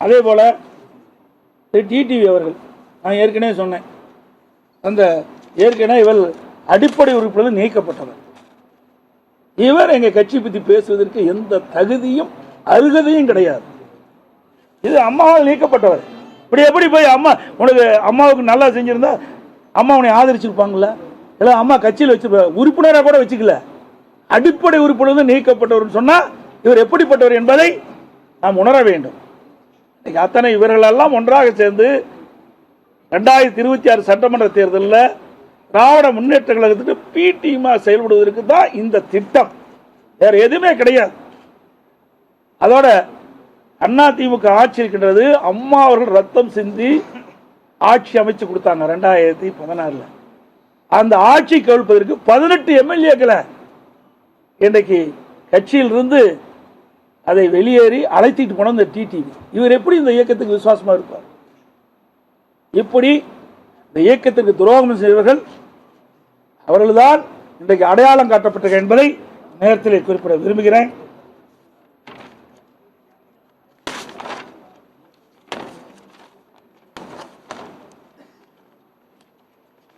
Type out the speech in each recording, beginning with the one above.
அதே போல் டிடிவி அவர்கள், நான் ஏற்கனவே சொன்னேன், அந்த ஏற்கனவே இவர் அடிப்படை உறுப்பினர் நீக்கப்பட்டவர். இவர் எங்கள் கட்சி பற்றி பேசுவதற்கு எந்த தகுதியும் அருகதையும் கிடையாது. இது அம்மாவால் நீக்கப்பட்டவர். இப்படி எப்படி போய் அம்மா உனக்கு அம்மாவுக்கு நல்லா செஞ்சிருந்தா அம்மா உன்னை ஆதரிச்சிருப்பாங்கல்ல? இல்லை அம்மா கட்சியில் வச்சு உறுப்பினராக கூட வச்சுக்கல. அடிப்படை உறுப்பினர் நீக்கப்பட்டவர் சொன்னால் இவர் எப்படிப்பட்டவர் என்பதை நாம் உணர வேண்டும். அத்தனை இவர்களெல்லாம் ஒன்றாக சேர்ந்து 2026 சட்டமன்ற தேர்தலில் திராவிட முன்னேற்ற கழகத்துக்கு பி டீமா செயல்படுவதற்கு தான் இந்த திட்டம், வேற எதுவுமே கிடையாது. அதோட அதிமுக ஆட்சி இருக்கின்றது. அம்மா அவர்கள் ரத்தம் சிந்தி ஆட்சி அமைச்சு கொடுத்தாங்க 2016. அந்த ஆட்சி கவிழ்ப்பதற்கு 18 எம்எல்ஏக்களை இன்றைக்கு கட்சியிலிருந்து அதை வெளியேறி அழைத்திட்டு போன இந்த டிடிவி. இவர் எப்படி இந்த இயக்கத்துக்கு விசுவாசமாக இருப்பார்? இப்படி இந்த இயக்கத்திற்கு துரோகம் செய்தவர்கள் அவர்கள்தான் இன்றைக்கு அடையாளம் காட்டப்பட்டிருக்க என்பதை நேரத்தில் குறிப்பிட விரும்புகிறேன்.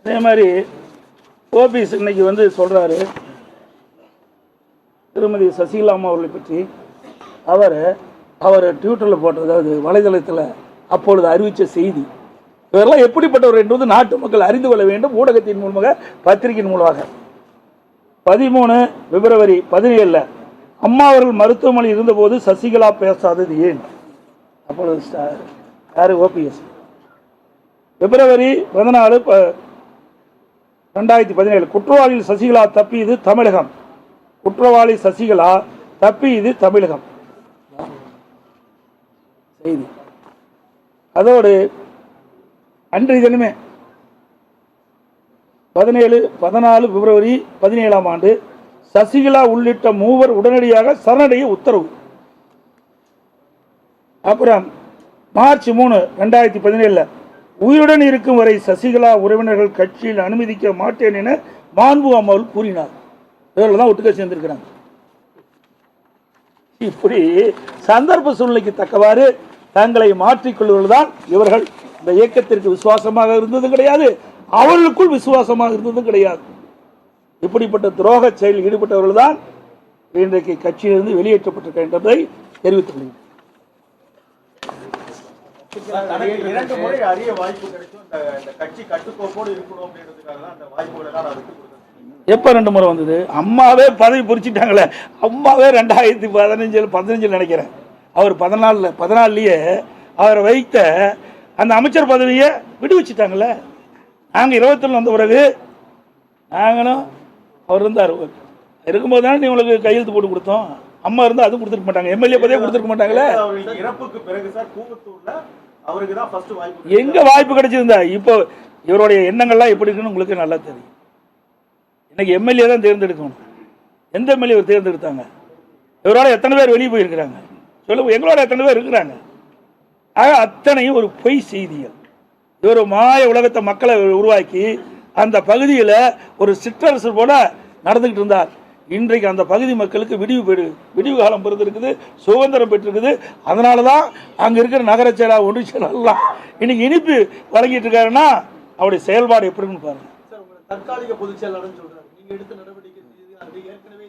அதே மாதிரி ஓபிஎஸ் இன்னைக்கு சொல்றாரு திருமதி சசிகலா அம்மா அவர்களை பற்றி. அவர் ட்விட்டரில் போட்ட, அதாவது வலைதளத்தில் அப்பொழுது அறிவித்த செய்தி, இவரெல்லாம் எப்படிப்பட்டவர் என்பது நாட்டு மக்கள் அறிந்து கொள்ள வேண்டும். ஊடகத்தின் மூலமாக, பத்திரிகையின் மூலமாக 13 பிப்ரவரி 17 அம்மா அவர்கள் மருத்துவமனையில் இருந்தபோது சசிகலா பேசாதது ஏன்? அப்பொழுது யாரு? ஓபிஎஸ். பிப்ரவரி 14 2017 குற்றவாளி சசிகலா தப்பியது தமிழகம். குற்றவாளி சசிகலா தப்பியது தமிழகம் செய்தி. அதோடு அன்றைய தினமே 14 பிப்ரவரி 17 சசிகலா உள்ளிட்ட 3 உடனடியாக சரணடைய உத்தரவு. அப்புறம் மார்ச் 3 2017 உயிருடன் இருக்கும் வரை சசிகலா உறவினர்கள் கட்சியில் அனுமதிக்க மாட்டேன் என மாண்பு அம்மாவில் கூறினார். இவர்கள் தான் ஒட்டுக்க சேர்ந்திருக்கிறாங்க. இப்படி சந்தர்ப்ப சூழ்நிலைக்கு தக்கவாறு தங்களை மாற்றிக்கொள்வதுதான் இவர்கள். இந்த இயக்கத்திற்கு விசுவாசமாக இருந்ததும் கிடையாது, அவர்களுக்குள் விசுவாசமாக இருந்ததும் கிடையாது. இப்படிப்பட்ட துரோக செயலில் ஈடுபட்டவர்கள் தான் இன்றைக்கு கட்சியிலிருந்து வெளியேற்றப்பட்டிருக்க என்பதை தெரிவித்துக் கொள்கிறேன். எப்ப 2 முறை வந்தது? அம்மாவே பதவி பொறிச்சிட்டாங்களே. அம்மாவே 2015 நினைக்கிறேன், அவர் 14லயே அவரை வைத்த அந்த அமைச்சர் பதவியை விடுவிச்சுட்டாங்கல்ல. நாங்கள் 21 வந்த பிறகு நாங்களும் அவர் இருந்தார் இருக்கும்போது தானே உங்களுக்கு கையெழுத்து போட்டு கொடுத்தோம். அம்மா இருந்தால் அதுவும் கொடுத்துருக்க மாட்டாங்க, எம்எல்ஏ பதவியே கொடுத்துருக்க மாட்டாங்களே. எங்க வாய்ப்பு கிடைச்சிருந்தா? இப்போ இவருடைய எண்ணங்கள்லாம் எப்படி இருக்குன்னு உங்களுக்கு நல்லா தெரியும். இன்னைக்கு எம்எல்ஏ தான் தேர்ந்தெடுக்கணும். எந்த எம்எல்ஏ தேர்ந்தெடுத்தாங்க? இவரோட எத்தனை பேர் வெளியே போயிருக்கிறாங்க சொல்லுங்க. எங்களோட எத்தனை பேர் இருக்கிறாங்க? ஆக அத்தனையும் ஒரு பொய் செய்திகள். இவர் மாய உலகத்தை மக்களை உருவாக்கி அந்த பகுதியில் ஒரு சிற்றரசு போல நடந்துகிட்டு இருந்தார். இன்றைக்கு அந்த பகுதி மக்களுக்கு விடிவு காலம் பிறந்திருக்குது, சுதந்திரம் பெற்றிருக்குது. அதனால தான் அங்கே இருக்கிற நகர செயலாளர், ஒன்றிய செயலாளர்லாம் இன்னைக்கு இனிப்பு வழங்கிட்டு இருக்காருன்னா அவருடைய செயல்பாடு எப்படின்னு பாருங்க. தற்காலிக பொதுச் செயலாளர் சொல்றாரு, நீங்க எடுத்த நடவடிக்கை ஏற்கனவே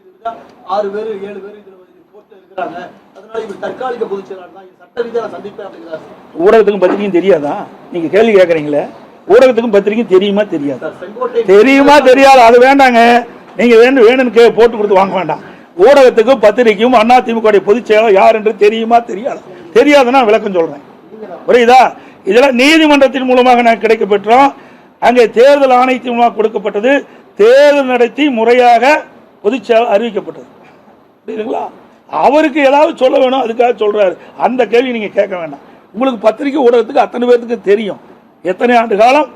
6 பேர் 7 பேர் இதுல போட்டு இருக்கிறாங்க, அதனால இவர் தற்காலிக பொதுச் செயலாளர் தான், சட்ட ரீதியாக சந்திப்பேன் அப்படிங்கிறாரு. ஊடகத்துக்கும் பத்திரிகையும் தெரியாதா? நீங்க கேள்வி கேட்கறீங்களே, ஊடகத்துக்கும் பத்திரிகையும் தெரியுமா தெரியாது? தெரியுமா தெரியாது? அது வேண்டாங்க, நீங்க வேணும்னு போட்டு கொடுத்து வாங்க வேண்டாம். ஊடகத்துக்கும் பத்திரிகையும் அதிமுக பொதுச் செயலாளர் யார் என்று தெரியுமா தெரியாது? தெரியாதுன்னா விளக்கம் சொல்றேன், புரியுதா? இதெல்லாம் நீதிமன்றத்தின் மூலமாக நான் கிடைக்க பெற்றோம். அங்கே தேர்தல் ஆணையத்தின் மூலமாக கொடுக்கப்பட்டது. தேர்தல் நடத்தி முறையாக பொதுச் செயலாளர் அறிவிக்கப்பட்டது. புரியுதுங்களா? அவருக்கு ஏதாவது சொல்ல வேணும், அதுக்காக சொல்றாரு. அந்த கேள்வி நீங்க கேட்க வேண்டாம். உங்களுக்கு பத்திரிகை ஊடகத்துக்கு அத்தனை பேருக்கு தெரியும் எத்தனை ஆண்டு காலம்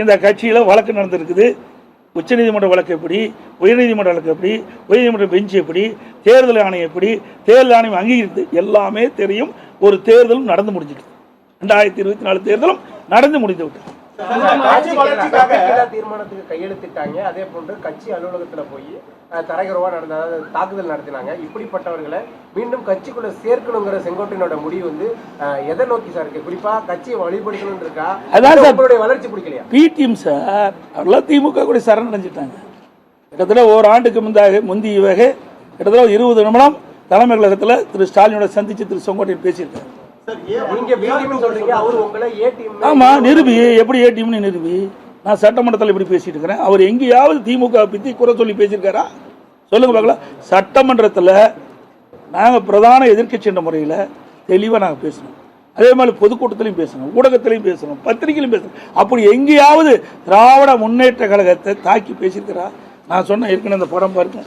இந்த கட்சியில வழக்கு நடந்திருக்குது. உச்சநீதிமன்ற வழக்கு எப்படி, உயர்நீதிமன்ற வழக்கு எப்படி, உயர்நீதிமன்ற பெஞ்ச் எப்படி, தேர்தல் ஆணையம் எப்படி, தேர்தல் ஆணையம் அங்கீகரித்து எல்லாமே தெரியும். ஒரு தேர்தலும் நடந்து முடிஞ்சிட்டு, 2024 தேர்தலும் நடந்து முடிந்து விட்டது. தீர்மானத்துக்கு கையெழுத்திட்டாங்க. அதே போன்று கட்சி அலுவலகத்துல போய் தரகரவா நடந்த தாக்குதல் நடத்தினாங்க. இப்படிப்பட்டவர்களை மீண்டும் கட்சிக்குள்ள சேர்க்கணுங்கிற செங்கோட்டையனோட முடிவு வந்து எதை நோக்கி சார் இருக்கு? குறிப்பா கட்சியை வழிபடுத்தணும் இருக்கா? அதான் உங்களுடைய வளர்ச்சி பிடிக்கலையா? பிடிஎம் சார் அதெல்லாம் திமுக கூட சரணடைஞ்சிட்டாங்க. கிட்டத்தட்ட ஓராண்டுக்கு முந்தைய கிட்டத்தட்ட 20 நிமிடம் தலைமை கழகத்தில் திரு ஸ்டாலினோட சந்திச்சு திரு செங்கோட்டையன் பேசியிருக்காரு. ஆமா நிரூபி, எப்படி ஏ டீம்னு நிரூபி. நான் சட்டமன்றத்தில் இப்படி பேசிட்டு இருக்கிறேன். அவர் எங்கேயாவது திமுக பத்தி குறை சொல்லி பேசியிருக்காரா? சொல்லுங்க பார்க்கலாம். சட்டமன்றத்தில் நாங்கள் பிரதான எதிர்க்கட்சி என்ற முறையில் தெளிவாக நாங்கள் பேசணும். அதே மாதிரி பொதுக்கூட்டத்திலையும் பேசணும், ஊடகத்திலையும் பேசணும், பத்திரிகையிலும் பேசணும். அப்படி எங்கேயாவது திராவிட முன்னேற்ற கழகத்தை தாக்கி பேசியிருக்கிறா? நான் சொன்ன ஏற்கனவே அந்த படம் பாருங்க.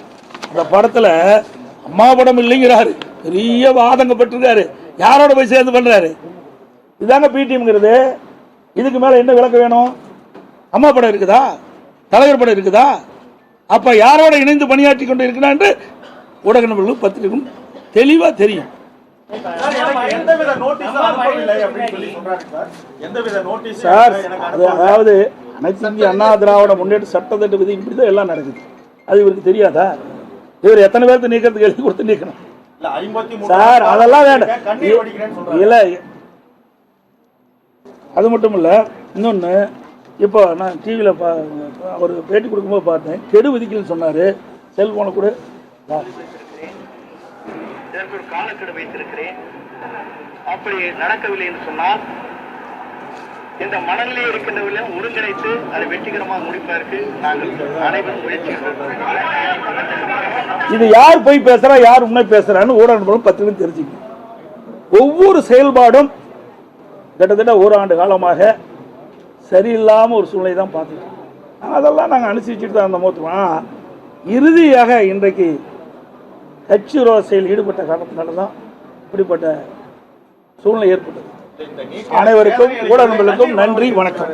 அந்த படத்தில் அம்மா படம் இல்லைங்கிறாரு, பெரிய ஆதங்கப்பட்டிருக்காரு. யாரோட போய் சேர்ந்து பண்றாரு? இதாங்க பிடிஎம்ங்கிறது. இதுக்கு மேல என்ன விளக்கம் வேணும்? அம்மா படம் இருக்குதா? தலைவர் படம் இருக்குதா? அப்ப யாரோட இணைந்து பணியாற்றி கொண்டு இருக்கிறான் ஊடக நபர்களும் பத்திரிகைக்கும் தெளிவா தெரியும். சார் அதாவது அனைத்து இந்திய அண்ணா திராவிட முன்னேற்ற சட்டத்திட்ட விதி இப்படிதான் எல்லாம் நடக்குது. அது இவருக்கு தெரியாதா? இவர் எத்தனை பேருக்கு நீக்கிறதுக்கு எழுதி கொடுத்து நீக்கணும் சார்? அதெல்லாம் வேண்டாம். இல்ல அது மட்டும் இல்ல, இன்னொன்னு இப்போ நான் டிவியில் அவர் பேட்டி கொடுக்கும்போது பார்த்தேன். கெடு விதிக்கலன்னு சொன்னாரு. செல்போனை கூட காலக்கெடு வைத்திருக்கிறேன். அப்படி நடக்கவில்லை என்று சொன்னால் இந்த மனநிலையை இருக்கின்றவர்களை ஒருங்கிணைத்து அதை வெற்றிகரமாக முடிப்பதற்கு நாங்கள் அனைவரும் முயற்சி. இது யார் போய் பேசுறா, யார் உண்மை பேசுறான்னு ஊடக நண்பர்களும் பத்திரிகை தெரிஞ்சுக்கணும். ஒவ்வொரு செயல்பாடும் கிட்டத்தட்ட ஓராண்டு காலமாக சரியில்லாம ஒரு சூழ்நிலை தான் பார்த்துட்டோம். அதெல்லாம் நாங்கள் அனுசரிச்சுட்டு தான் அந்த மோத்துவோம். இறுதியாக இன்றைக்கு கட்சி விரோத செயல் ஈடுபட்ட காரணத்தினால தான் இப்படிப்பட்ட சூழ்நிலை ஏற்பட்டது. அனைவருக்கும் ஊடக நண்பர்களுக்கும் நன்றி, வணக்கம்.